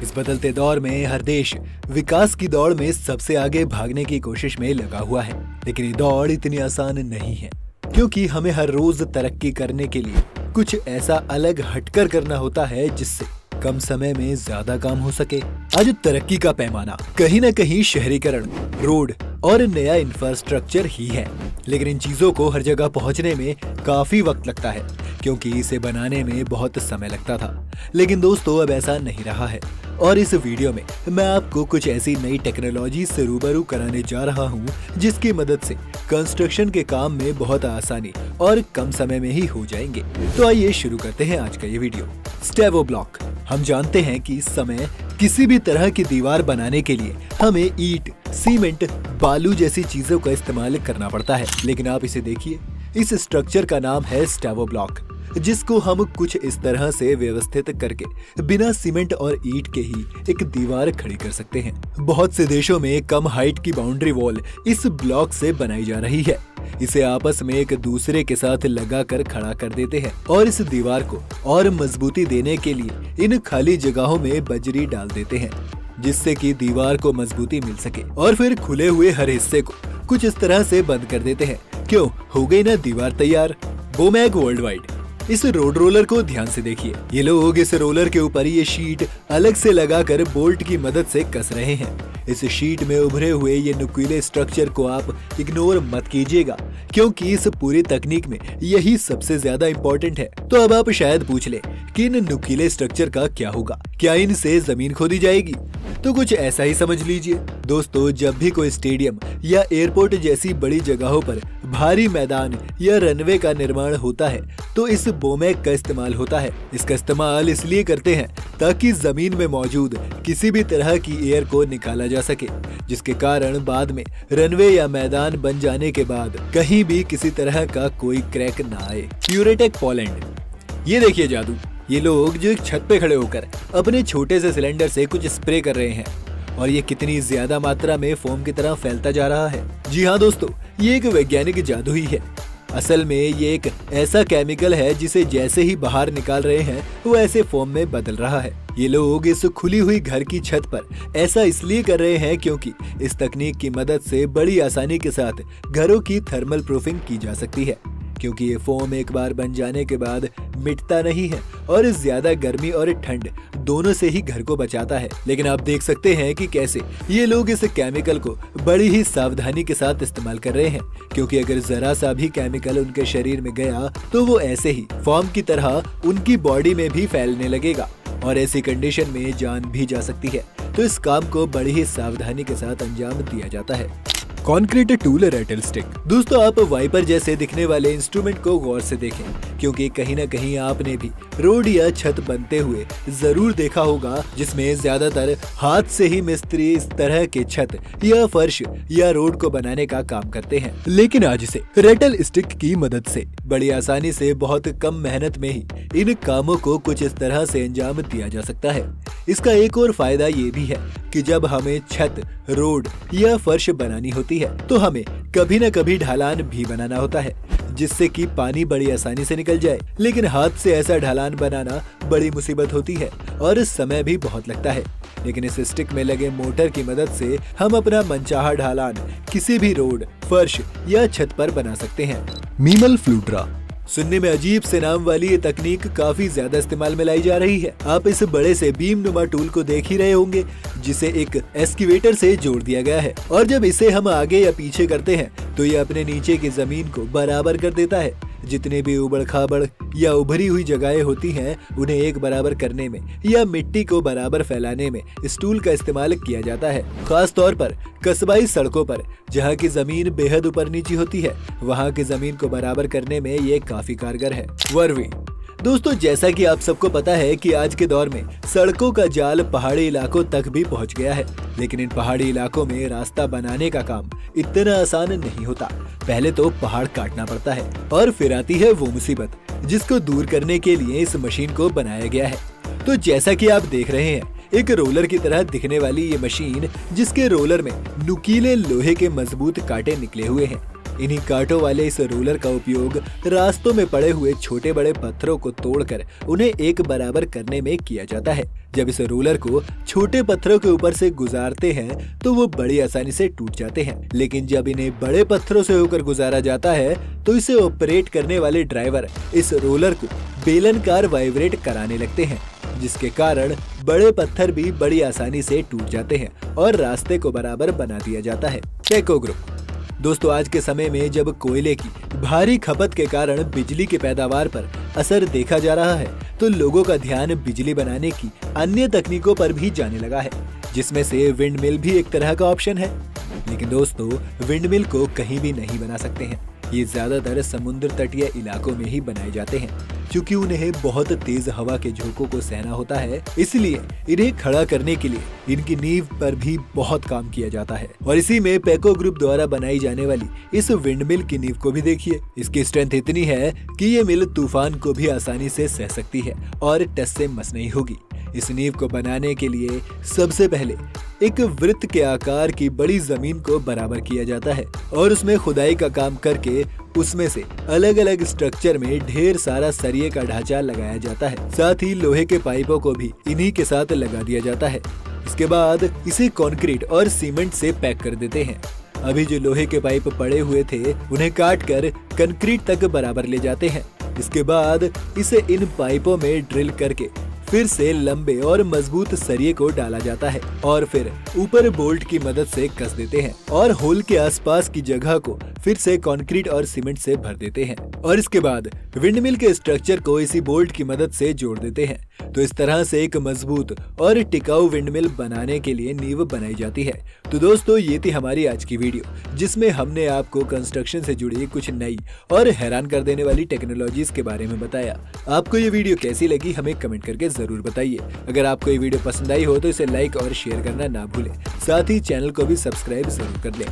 इस बदलते दौर में हर देश विकास की दौड़ में सबसे आगे भागने की कोशिश में लगा हुआ है, लेकिन ये दौड़ इतनी आसान नहीं है, क्योंकि हमें हर रोज तरक्की करने के लिए कुछ ऐसा अलग हटकर करना होता है जिससे कम समय में ज्यादा काम हो सके। आज तरक्की का पैमाना कहीं न कहीं शहरीकरण, रोड और नया इंफ्रास्ट्रक्चर ही है, लेकिन इन चीजों को हर जगह पहुंचने में काफी वक्त लगता है, क्योंकि इसे बनाने में बहुत समय लगता था। लेकिन दोस्तों अब ऐसा नहीं रहा है, और इस वीडियो में मैं आपको कुछ ऐसी नई टेक्नोलॉजी से रूबरू कराने जा रहा हूं जिसकी मदद से कंस्ट्रक्शन के काम में बहुत आसानी और कम समय में ही हो जाएंगे। तो आइए शुरू करते हैं आज का ये वीडियो। स्टेवो ब्लॉक। हम जानते हैं कि इस समय किसी भी तरह की दीवार बनाने के लिए हमें ईंट, सीमेंट, बालू जैसी चीजों का इस्तेमाल करना पड़ता है, लेकिन आप इसे देखिए, इस स्ट्रक्चर का नाम है स्टेवो ब्लॉक, जिसको हम कुछ इस तरह से व्यवस्थित करके बिना सीमेंट और ईंट के ही एक दीवार खड़ी कर सकते हैं। बहुत से देशों में कम हाइट की बाउंड्री वॉल इस ब्लॉक से बनाई जा रही है। इसे आपस में एक दूसरे के साथ लगाकर खड़ा कर देते हैं और इस दीवार को और मजबूती देने के लिए इन खाली जगहों में बजरी डाल देते हैं, जिससे कि दीवार को मजबूती मिल सके, और फिर खुले हुए हर हिस्से को कुछ इस तरह से बंद कर देते हैं। क्यों, हो गई ना दीवार तैयार। बोमैग वर्ल्ड वाइड। इस रोड रोलर को ध्यान से देखिए, ये लोग इस रोलर के ऊपर ये शीट अलग से लगाकर बोल्ट की मदद से कस रहे हैं। इस शीट में उभरे हुए ये नुकीले स्ट्रक्चर को आप इग्नोर मत कीजिएगा, क्योंकि इस पूरी तकनीक में यही सबसे ज्यादा इम्पोर्टेंट है। तो अब आप शायद पूछ ले कि इन नुकीले स्ट्रक्चर का क्या होगा, क्या इनसे जमीन खोदी जाएगी? तो कुछ ऐसा ही समझ लीजिए। दोस्तों, जब भी कोई स्टेडियम या एयरपोर्ट जैसी बड़ी जगहों पर भारी मैदान या रनवे का निर्माण होता है तो इस बोमैग का इस्तेमाल होता है। इसका इस्तेमाल इसलिए करते हैं ताकि जमीन में मौजूद किसी भी तरह की एयर को निकाला जा सके, जिसके कारण बाद में रनवे या मैदान बन जाने के बाद कहीं भी किसी तरह का कोई क्रैक ना आए। प्यूरेटेक पोलैंड। ये देखिए जादू, ये लोग जो एक छत पे खड़े होकर अपने छोटे से सिलेंडर से कुछ स्प्रे कर रहे हैं, और ये कितनी ज्यादा मात्रा में फोम की तरह फैलता जा रहा है। जी हाँ दोस्तों, ये एक वैज्ञानिक जादू ही है। असल में ये एक ऐसा केमिकल है जिसे जैसे ही बाहर निकाल रहे हैं वो ऐसे फोम में बदल रहा है। ये लोग इस खुली हुई घर की छत पर ऐसा इसलिए कर रहे हैं क्योंकि इस तकनीक की मदद से बड़ी आसानी के साथ घरों की थर्मल प्रूफिंग की जा सकती है, क्योंकि ये फोम एक बार बन जाने के बाद मिटता नहीं है और ज्यादा गर्मी और ठंड दोनों से ही घर को बचाता है। लेकिन आप देख सकते हैं कि कैसे ये लोग इस केमिकल को बड़ी ही सावधानी के साथ इस्तेमाल कर रहे हैं, क्योंकि अगर जरा सा भी केमिकल उनके शरीर में गया तो वो ऐसे ही फॉर्म की तरह उनकी बॉडी में भी फैलने लगेगा, और ऐसी कंडीशन में जान भी जा सकती है। तो इस काम को बड़ी ही सावधानी के साथ अंजाम दिया जाता है। Concrete tool rattle stick. दोस्तों, आप वाइपर जैसे दिखने वाले इंस्ट्रूमेंट को गौर से देखें, क्योंकि कहीं न कहीं आपने भी रोड या छत बनते हुए जरूर देखा होगा, जिसमें ज्यादातर हाथ से ही मिस्त्री इस तरह के छत या फर्श या रोड को बनाने का काम करते हैं। लेकिन आज से रैटल स्टिक की मदद से बड़ी आसानी से बहुत कम मेहनत में ही इन कामों को कुछ इस तरह से अंजाम दिया जा सकता है। इसका एक और फायदा ये भी है कि जब हमें छत, रोड या फर्श बनानी होती है तो हमें कभी न कभी ढलान भी बनाना होता है, जिससे कि पानी बड़ी आसानी से निकल जाए। लेकिन हाथ से ऐसा ढलान बनाना बड़ी मुसीबत होती है और समय भी बहुत लगता है। लेकिन इस स्टिक में लगे मोटर की मदद से हम अपना मनचाहा ढलान किसी भी रोड, फर्श या छत पर बना सकते हैं। मीमल फ्लूट्रा। सुनने में अजीब से नाम वाली ये तकनीक काफी ज्यादा इस्तेमाल में लाई जा रही है। आप इस बड़े से बीम नुमा टूल को देख ही रहे होंगे, जिसे एक एस्केवेटर से जोड़ दिया गया है, और जब इसे हम आगे या पीछे करते हैं तो ये अपने नीचे की जमीन को बराबर कर देता है। जितने भी उबड़ खाबड़ या उभरी हुई जगहें होती हैं उन्हें एक बराबर करने में या मिट्टी को बराबर फैलाने में इस टूल का इस्तेमाल किया जाता है। खास तौर पर कस्बाई सड़कों पर जहाँ की जमीन बेहद ऊपर नीची होती है, वहाँ की जमीन को बराबर करने में ये काफी कारगर है। वर्वी। दोस्तों, जैसा कि आप सबको पता है कि आज के दौर में सड़कों का जाल पहाड़ी इलाकों तक भी पहुंच गया है, लेकिन इन पहाड़ी इलाकों में रास्ता बनाने का काम इतना आसान नहीं होता। पहले तो पहाड़ काटना पड़ता है और फिर आती है वो मुसीबत जिसको दूर करने के लिए इस मशीन को बनाया गया है। तो जैसा कि आप देख रहे हैं, एक रोलर की तरह दिखने वाली ये मशीन, जिसके रोलर में नुकीले लोहे के मजबूत कांटे निकले हुए हैं, इन्हीं कांटों वाले इस रोलर का उपयोग रास्तों में पड़े हुए छोटे बड़े पत्थरों को तोड़कर उन्हें एक बराबर करने में किया जाता है। जब इस रोलर को छोटे पत्थरों के ऊपर से गुजारते हैं तो वो बड़ी आसानी से टूट जाते हैं, लेकिन जब इन्हें बड़े पत्थरों से होकर गुजारा जाता है तो इसे ऑपरेट करने वाले ड्राइवर इस रोलर को बेलनकार वाइब्रेट कराने लगते हैं, जिसके कारण बड़े पत्थर भी बड़ी आसानी से टूट जाते हैं और रास्ते को बराबर बना दिया जाता है। Phaco group. दोस्तों, आज के समय में जब कोयले की भारी खपत के कारण बिजली की पैदावार पर असर देखा जा रहा है तो लोगों का ध्यान बिजली बनाने की अन्य तकनीकों पर भी जाने लगा है, जिसमें से विंड मिल भी एक तरह का ऑप्शन है। लेकिन दोस्तों, विंड मिल को कहीं भी नहीं बना सकते हैं। ये ज्यादातर समुद्र तटीय इलाकों में ही बनाए जाते हैं, क्योंकि उन्हें बहुत तेज हवा के झोंकों को सहना होता है। इसलिए इन्हें खड़ा करने के लिए इनकी नींव पर भी बहुत काम किया जाता है। और इसी में पेको ग्रुप द्वारा बनाई जाने वाली इस विंड मिल की नींव को भी देखिए। इसकी स्ट्रेंथ इतनी है कि ये मिल तूफान को भी आसानी से सह सकती है और टस से मस नहीं होगी। इस नींव को बनाने के लिए सबसे पहले एक वृत्त के आकार की बड़ी जमीन को बराबर किया जाता है और उसमें खुदाई का काम करके उसमें से अलग अलग स्ट्रक्चर में ढेर सारा सरिये का ढांचा लगाया जाता है। साथ ही लोहे के पाइपों को भी इन्हीं के साथ लगा दिया जाता है। इसके बाद इसे कंक्रीट और सीमेंट से पैक कर देते हैं। अभी जो लोहे के पाइप पड़े हुए थे उन्हें काट कर कंक्रीट तक बराबर ले जाते हैं। इसके बाद इसे इन पाइपों में ड्रिल करके फिर से लंबे और मजबूत सरिये को डाला जाता है और फिर ऊपर बोल्ट की मदद से कस देते हैं और होल के आसपास की जगह को फिर से कंक्रीट और सीमेंट से भर देते हैं और इसके बाद विंडमिल के स्ट्रक्चर को इसी बोल्ट की मदद से जोड़ देते हैं। तो इस तरह से एक मजबूत और टिकाऊ विंडमिल बनाने के लिए नींव बनाई जाती है। तो दोस्तों, ये थी हमारी आज की वीडियो, जिसमें हमने आपको कंस्ट्रक्शन से जुड़ी कुछ नई और हैरान कर देने वाली टेक्नोलॉजीज के बारे में बताया। आपको ये वीडियो कैसी लगी हमें कमेंट करके जरूर बताइए। अगर आपको ये वीडियो पसंद आई हो तो इसे लाइक और शेयर करना ना भूलें। साथ ही चैनल को भी सब्सक्राइब जरूर कर लें।